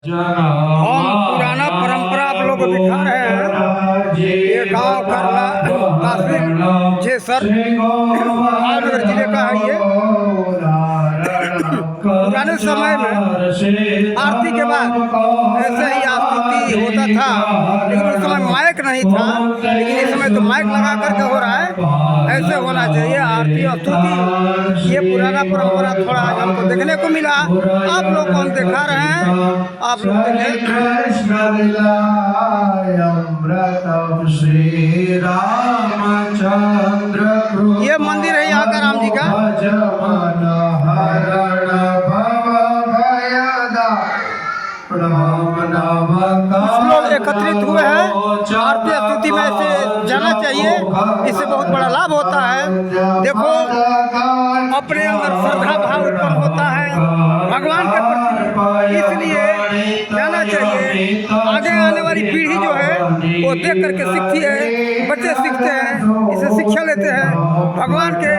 हम पुराना परंपरा आप लोग को दिखा रहे हैं। ये गांव करला तहसील जेसर भावनगर जिले का है। ये पुराने समय में आरती के बाद ऐसे ही आरती होता था, लेकिन उस समय माइक नहीं था। लेकिन इस समय तो माइक लगा करके हो रहा है। ऐसे होना चाहिए आरती और स्तुति। ये पुराना परंपरा थोड़ा आज हमको देखने को मिला, आप लोग को हम दिखा रहे हैं। आप लोग ये मंदिर है यहाँ का राम जी का। कुछ लोग एकत्रित हुए हैं। आरती स्तुति में ऐसे जाना चाहिए, इससे बहुत बड़ा लाभ होता है। देखो, अपने अंदर श्रद्धा भाव उत्पन्न होता है भगवान के प्रति, इसलिए जाना चाहिए। आगे आने वाली पीढ़ी जो है वो देख करके सीखती है, बच्चे सीखते हैं, इसे शिक्षा लेते हैं, भगवान के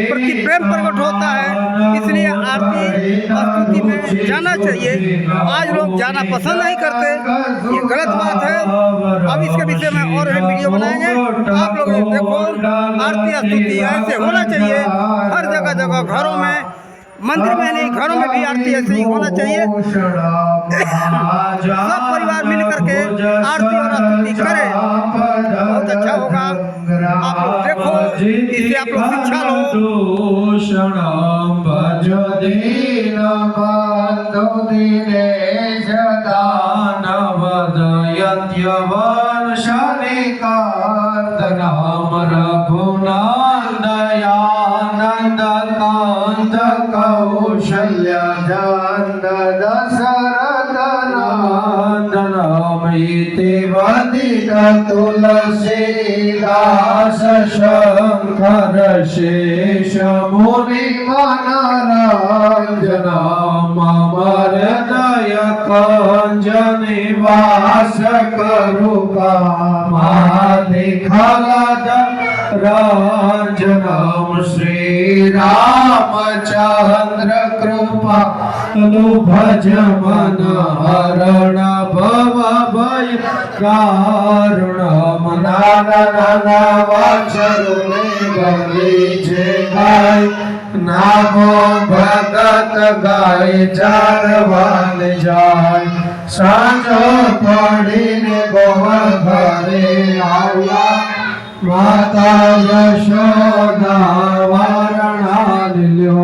प्रति प्रेम प्रकट होता है। इसलिए आरती स्तुति में जाना चाहिए। आज लोग जाना पसंद नहीं करते, ये गलत बात है। अब इसके विषय में और वीडियो बनाएंगे। आप लोग देखो, आरती स्तुति ऐसे होना चाहिए हर जगह जगह, घरों में, मंदिर में नहीं, घरों में भी आरती ऐसे ही होना चाहिए। सब परिवार मिल करके आरती और स्तुति करें, बहुत अच्छा होगा। आप लोग देखो, इससे आप लोग शिक्षा लो। दयानंद कांत कौशल्य जंद दशरथ नंदनमिति वदित तुलसीदास शंकर शेष मुनि मनरंजन मम हृदय कंज निवास करुका माधिखलद राजनाम श्री रामचंद्र कृपा भज मन हरण भव भय कारुण नाना वाचरुणे गलीजे गाय नामो भगत गाय चारवाल जाय सांझो पड़ी ने गोवर घरे आया माता यशोदा वारणा लियो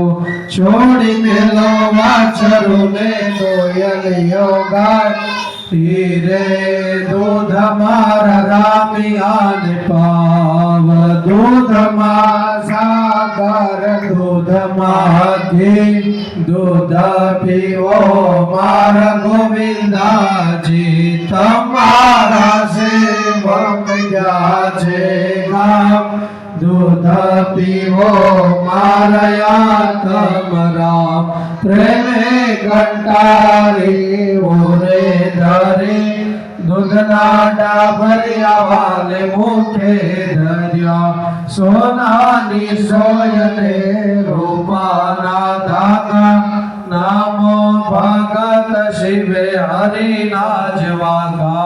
छोड़ी मेलो वाछरु ने कोयलियो गाय हीरे दूध मारा रामियान पाव दूध मा सागर दूध मा घी दूध पीओ मारा गोविंदा जी तमारा सेवक जाचे गाम दूध पीवो मारया तमरा प्रेमे कंटारी ओरे धरे दूध नाडा भरिया वाले मुखे धरिया सोनानी सोयने रूपाना धागा नामो भगत शिवे हरि नाज वागा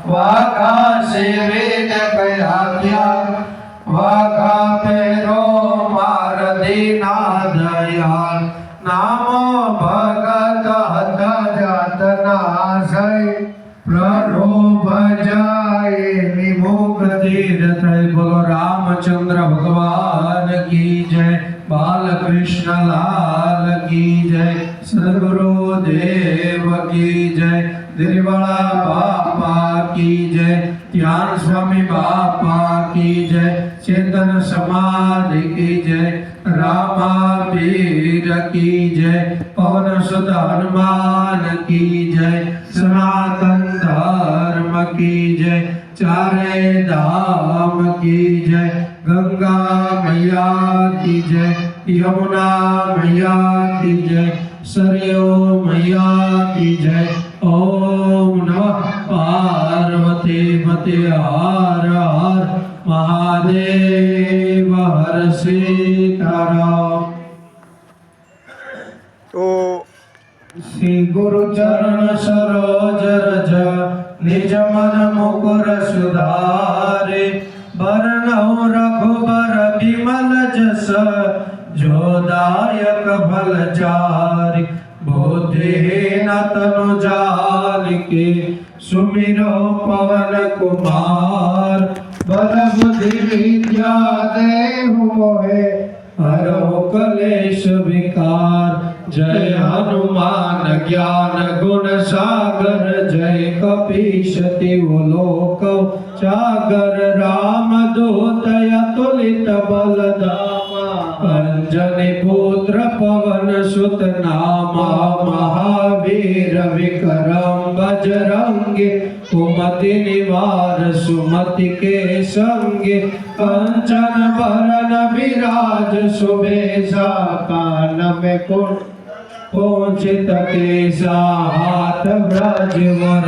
वागा शिवे ने कया क्या वागा पेरो मार दीना दयाल नामो भगत हत जात नासय प्रभु भजाए निमुख तीर्थ। बोलो रामचंद्र भगवान की जय, बालकृष्ण लाल की जय, सदगुरु देव की जय, दिलवाला बापा की जय, ज्ञान स्वामी बापा की जय, चेतन समाधि की जय, रामा वीर की जय, पवन सुत हनुमान की जय, सनातन धर्म की जय, चारे धाम की जय, गंगा मैया की जय, यमुना मैया की जय, सरयू मैया की जय। ओम नमः पार्वती पते हर हर महादेव हर सीताराम। तो श्री गुरु चरण सरोज रज निज मन मुकुर सुधारे बरनउँ रघुबर बिमल जस जो दायक फल चारि बुद्धिहीन तनु जालिके सुमिरो पवन कुमार बल बुद्धि विद्या देहु मोहे हरो कलेश विकार जय हनुमान ज्ञान गुण सागर जय कपीश तिहु लोक सागर रामदूत अतुलित बल धामा अंजनी पुत्र पवन सुत नामा महावीर विक्रम बजरंगी कुमति निवार सुमति के संगे कंचन बरन विराज सुबेसा कान में कुंचित केसा हाथ ब्रज वर